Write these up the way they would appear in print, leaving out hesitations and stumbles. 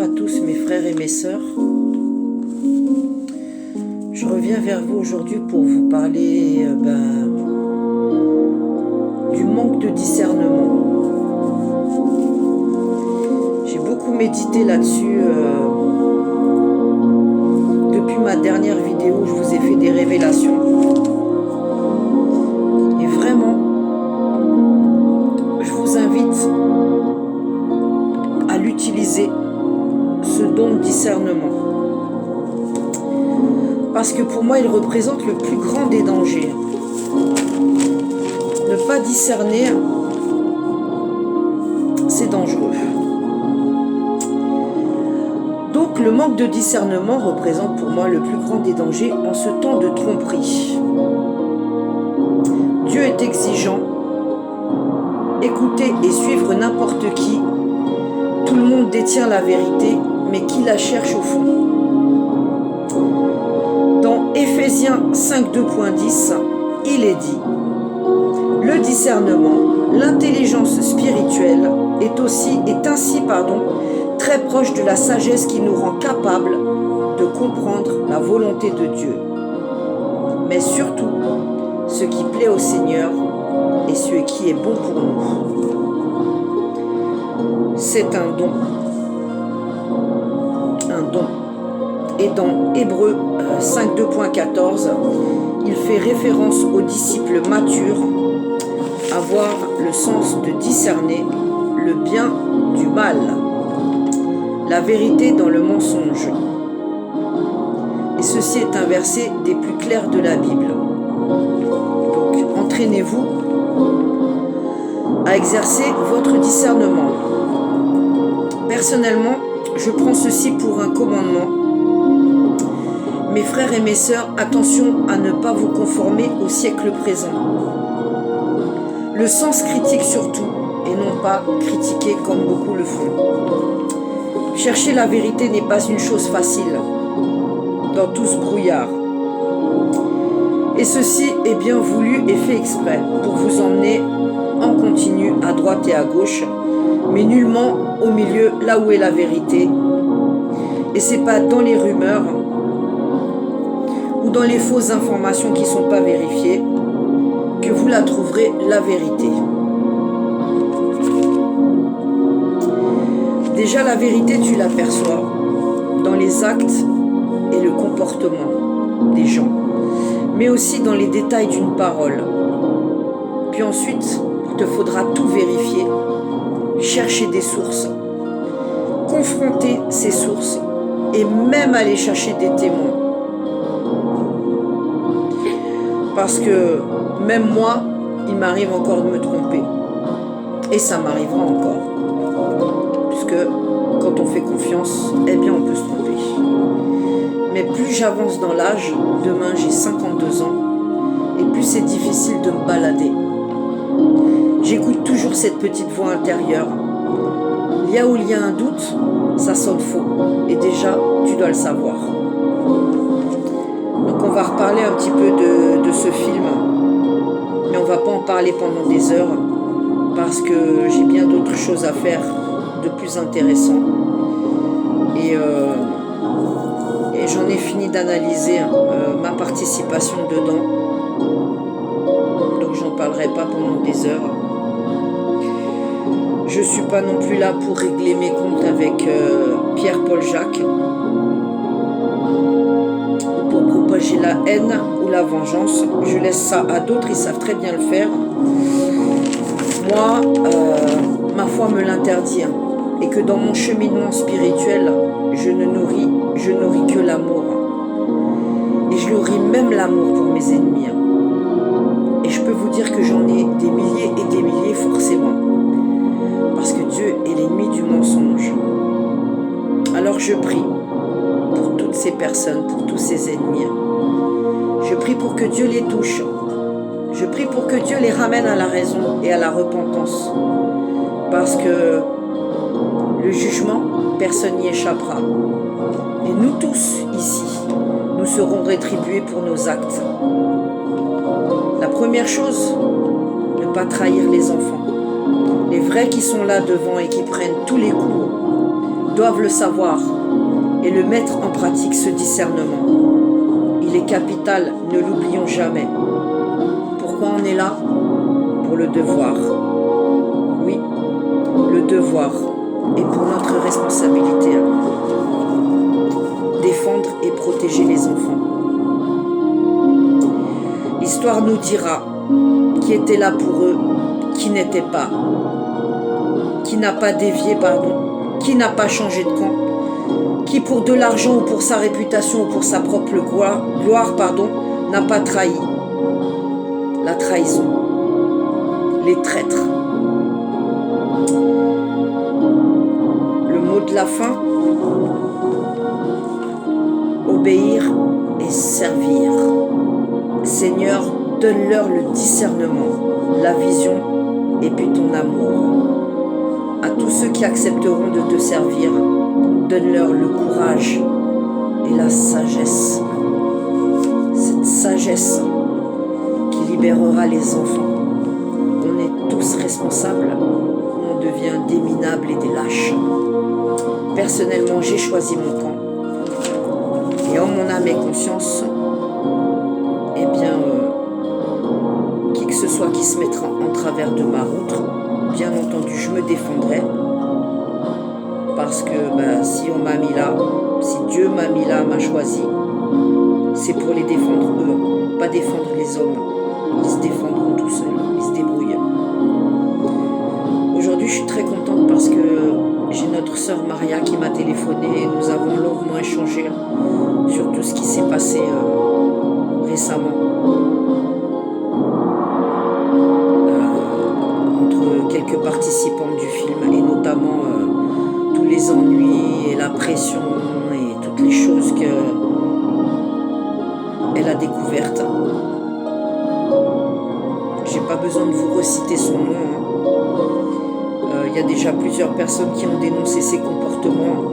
à tous mes frères et mes sœurs. Je reviens vers vous aujourd'hui pour vous parler du manque de discernement. J'ai beaucoup médité là-dessus. Depuis ma dernière vidéo, je vous ai fait des révélations. Et vraiment, je vous invite à l'utiliser, ce don de discernement. Parce que pour moi, il représente le plus grand des dangers. Ne pas discerner, c'est dangereux. Donc, le manque de discernement représente pour moi le plus grand des dangers en ce temps de tromperie. Dieu est exigeant. Écouter et suivre n'importe qui. Tout le monde détient la vérité, mais qui la cherche au fond? Dans Éphésiens 5, 2.10, il est dit: le discernement, l'intelligence spirituelle est ainsi très proche de la sagesse qui nous rend capables de comprendre la volonté de Dieu. Mais surtout, ce qui plaît au Seigneur et ce qui est bon pour nous. C'est un don. Un don. Et dans Hébreux 5, 2.14, il fait référence aux disciples matures, avoir le sens de discerner le bien du mal, la vérité dans le mensonge. Et ceci est un verset des plus clairs de la Bible. Donc, entraînez-vous à exercer votre discernement. Personnellement, je prends ceci pour un commandement. Mes frères et mes sœurs, attention à ne pas vous conformer au siècle présent. Le sens critique surtout, et non pas critiquer comme beaucoup le font. Chercher la vérité n'est pas une chose facile dans tout ce brouillard. Et ceci est bien voulu et fait exprès pour vous emmener en continu à droite et à gauche, mais nullement au milieu, là où est la vérité. Et c'est pas dans les rumeurs ou dans les fausses informations qui ne sont pas vérifiées que vous la trouverez, la vérité. Déjà, la vérité, tu l'aperçois dans les actes et le comportement des gens, mais aussi dans les détails d'une parole. Puis ensuite, il te faudra tout vérifier, chercher des sources, confronter ces sources et même aller chercher des témoins. Parce que même moi, il m'arrive encore de me tromper. Et ça m'arrivera encore. Puisque quand on fait confiance, eh bien on peut se tromper. Mais plus j'avance dans l'âge, demain j'ai 52 ans, et plus c'est difficile de me balader. J'écoute toujours cette petite voix intérieure. Il y a un doute, ça sonne faux. Et déjà, tu dois le savoir. Donc on va reparler un petit peu de ce film. Mais on ne va pas en parler pendant des heures. Parce que j'ai bien d'autres choses à faire de plus intéressant. Et j'en ai fini d'analyser ma participation dedans. Donc j'en parlerai pas pendant des heures. Je ne suis pas non plus là pour régler mes comptes avec Pierre-Paul Jacques, pour propager la haine ou la vengeance. Je laisse ça à d'autres, ils savent très bien le faire. Moi, ma foi me l'interdit, et que dans mon cheminement spirituel, je nourris que l'amour. Et je nourris même l'amour pour mes ennemis. Et je peux vous dire que j'en ai des milliers et des milliers forcément. Parce que Dieu est l'ennemi du mensonge. Alors je prie pour toutes ces personnes, pour tous ces ennemis. Je prie pour que Dieu les touche. Je prie pour que Dieu les ramène à la raison et à la repentance. Parce que le jugement, personne n'y échappera. Et nous tous, ici, nous serons rétribués pour nos actes. La première chose, ne pas trahir les enfants. Les vrais qui sont là devant et qui prennent tous les coups doivent le savoir et le mettre en pratique, ce discernement. Il est capital, ne l'oublions jamais. Pourquoi on est là? Pour le devoir. Oui, le devoir est pour notre responsabilité. Défendre et protéger les enfants. L'histoire nous dira qui était là pour eux, qui n'était pas, qui n'a pas dévié, qui n'a pas changé de camp, qui pour de l'argent ou pour sa réputation ou pour sa propre gloire, n'a pas trahi. La trahison, les traîtres. Le mot de la fin, obéir et servir. Seigneur, donne-leur le discernement, la vision et puis ton amour. À tous ceux qui accepteront de te servir, donne-leur le courage et la sagesse. Cette sagesse qui libérera les enfants. On est tous responsables, on devient des minables et des lâches. Personnellement, j'ai choisi mon camp. Et en mon âme et conscience, eh bien, qui que ce soit qui se mettra en travers de ma route, bien entendu, je me défendrai. Parce que si on m'a mis là, si Dieu m'a mis là, m'a choisi, c'est pour les défendre eux, pas défendre les hommes. Ils se défendront tout seuls, ils se débrouillent. Aujourd'hui, je suis très contente parce que j'ai notre sœur Maria qui m'a téléphoné et nous avons longuement échangé sur tout ce qui s'est passé récemment. Entre quelques participants du film et notamment tous les ennuis et la pression et toutes les choses qu'elle a découvertes. J'ai pas besoin de vous reciter son nom. Il y a déjà plusieurs personnes qui ont dénoncé ses comportements.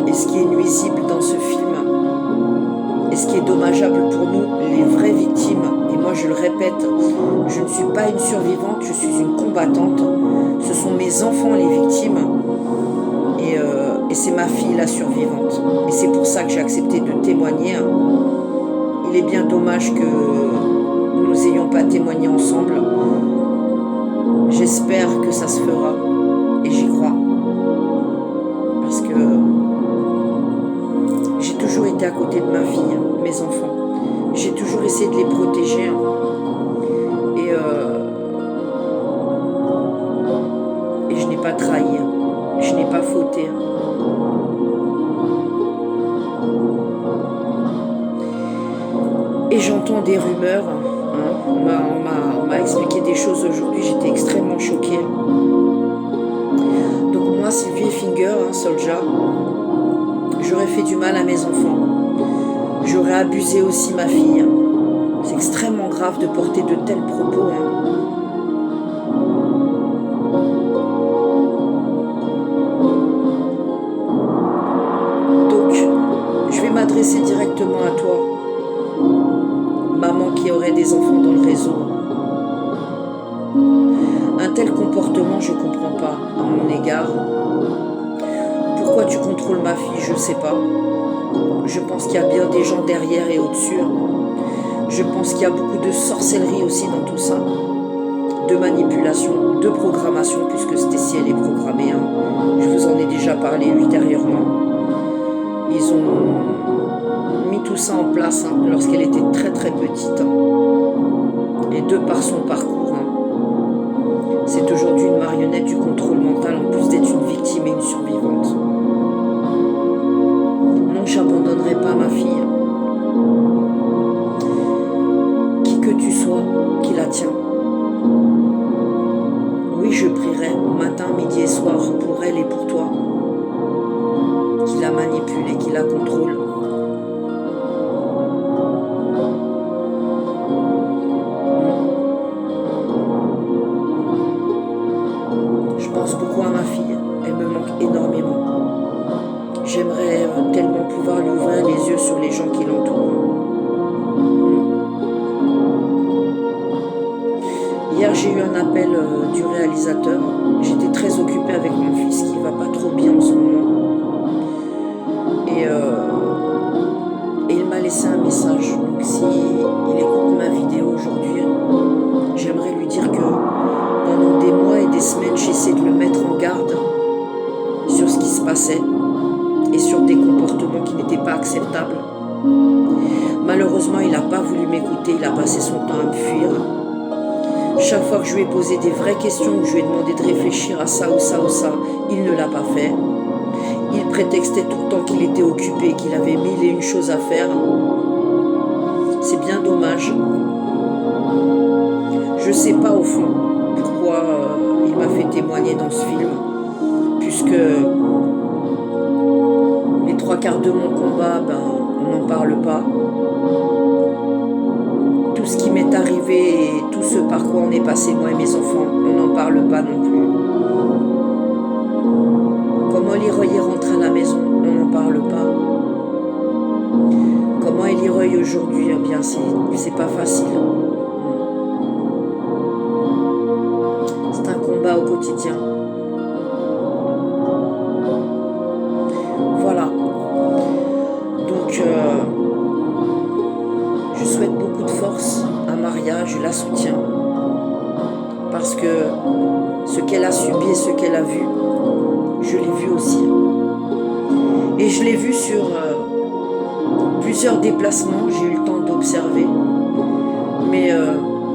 Et ce qui est nuisible dans ce film, et ce qui est dommageable pour nous, les vraies victimes, et moi je le répète, je ne suis pas une survivante, je suis une combattante. Ce sont mes enfants les victimes, et c'est ma fille la survivante. Et c'est pour ça que j'ai accepté de témoigner. Il est bien dommage que nous n'ayons pas témoigné ensemble. J'espère que ça se fera, et j'y crois. Parce que j'ai toujours été à côté de ma fille, mes enfants. J'ai toujours essayé de les protéger. Et je n'ai pas trahi. Je n'ai pas fauté. Et j'entends des rumeurs. On m'a expliqué des choses aujourd'hui. J'étais extrêmement choquée. Donc moi, Sylvie Finger, Soldier, j'aurais fait du mal à mes enfants. J'aurais abusé aussi ma fille. C'est extrêmement grave de porter de tels propos. Donc, je vais m'adresser directement à toi, maman qui aurait des enfants dans le réseau. Un tel comportement, je ne comprends pas à mon égard. Pourquoi tu contrôles ma fille, je ne sais pas. Je pense qu'il y a bien des gens derrière et au-dessus. Je pense qu'il y a beaucoup de sorcellerie aussi dans tout ça. De manipulation, de programmation, puisque Stécie, elle est programmée. Je vous en ai déjà parlé ultérieurement. Ils ont mis tout ça en place lorsqu'elle était très très petite. Et de par son parcours, c'est aujourd'hui une marionnette du contrôle mental, en plus d'être une victime et une survivante. Non, j'abandonnerai pas ma fille. Qui que tu sois, qui la tient. Oui, je prierai matin, midi et soir pour elle et pour toi, qui la manipule et qui la contrôle. Je pense beaucoup à ma fille, elle me manque énormément. J'aimerais tellement pouvoir lui ouvrir les yeux sur les gens qui l'entourent. Hier, j'ai eu un appel du réalisateur. J'étais très occupée avec mon fils qui ne va pas passait et sur des comportements qui n'étaient pas acceptables. Malheureusement, il n'a pas voulu m'écouter, il a passé son temps à me fuir. Chaque fois que je lui ai posé des vraies questions, que je lui ai demandé de réfléchir à ça ou ça ou ça, il ne l'a pas fait. Il prétextait tout le temps qu'il était occupé, qu'il avait mille et une choses à faire. C'est bien dommage. Je ne sais pas au fond pourquoi il m'a fait témoigner dans ce film, puisque les trois quarts de mon combat, on n'en parle pas. Tout ce qui m'est arrivé et tout ce par quoi on est passé, moi et mes enfants, on n'en parle pas non plus. Comment Leroy rentre à la maison, on n'en parle pas. Comment est Leroy aujourd'hui? Eh bien, c'est pas facile. C'est un combat au quotidien. Voilà. Donc, je souhaite beaucoup de force à Maria, je la soutiens. Parce que ce qu'elle a subi et ce qu'elle a vu, je l'ai vu aussi. Et je l'ai vu sur plusieurs déplacements, j'ai eu le temps d'observer. Mais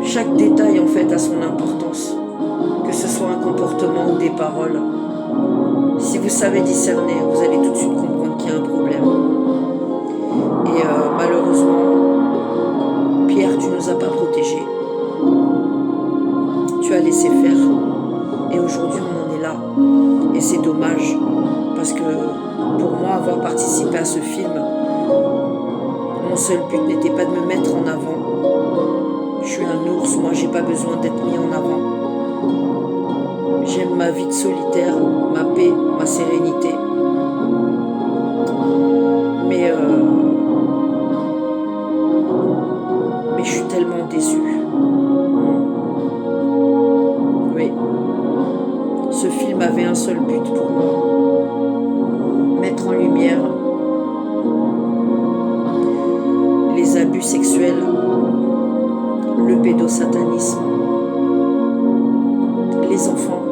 chaque détail en fait a son importance. Que ce soit un comportement ou des paroles. Si vous savez discerner, vous allez tout de suite comprendre qu'il y a un problème. Et malheureusement, Pierre, tu ne nous as pas protégés. Tu as laissé faire. Et aujourd'hui, on en est là. Et c'est dommage. Parce que pour moi, avoir participé à ce film, mon seul but n'était pas de me mettre en avant. Je suis un ours, moi, j'ai pas besoin d'être mis en avant. J'aime ma vie de solitaire, ma paix, ma sérénité. Mais je suis tellement déçue. Oui. Ce film avait un seul but pour moi. Mettre en lumière les abus sexuels, le pédosatanisme, les enfants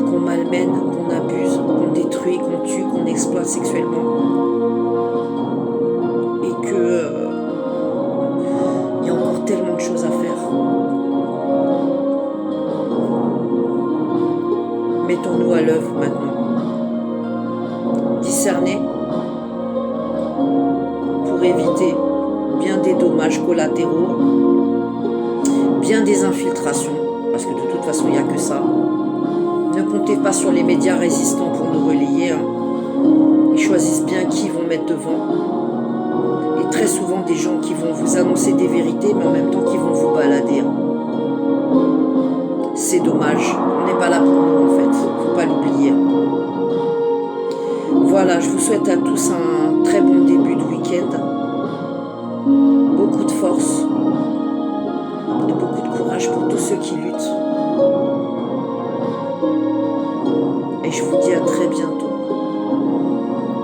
qu'on malmène, qu'on abuse, qu'on détruit, qu'on tue, qu'on exploite sexuellement. Et que il y a encore tellement de choses à faire. Mettons-nous à l'œuvre maintenant. Discerner pour éviter bien des dommages collatéraux, bien des infiltrations, parce que de toute façon il n'y a que ça. Ne comptez pas sur les médias résistants pour nous relayer. Ils choisissent bien qui vont mettre devant. Et très souvent des gens qui vont vous annoncer des vérités, mais en même temps qui vont vous balader. C'est dommage. On n'est pas là pour nous en fait. Faut pas l'oublier. Voilà, je vous souhaite à tous un très bon début de week-end. Beaucoup de force et beaucoup de courage pour tous ceux qui luttent. Et je vous dis à très bientôt.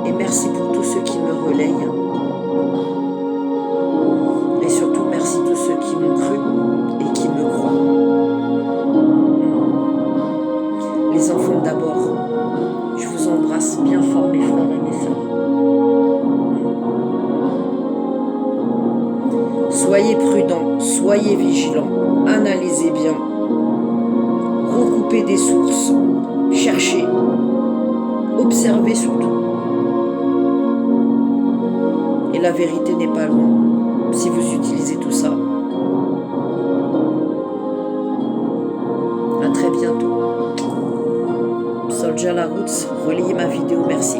Et merci pour tous ceux qui me relayent. Et surtout, merci tous ceux qui m'ont cru et qui me croient. Les enfants d'abord. Je vous embrasse bien fort, mes frères et mes sœurs. Soyez prudents, soyez vigilants, analysez bien, recoupez des sources, cherchez, observez surtout. Et la vérité n'est pas loin, si vous utilisez tout ça. À très bientôt. Soldier La Roots, relayez ma vidéo, merci.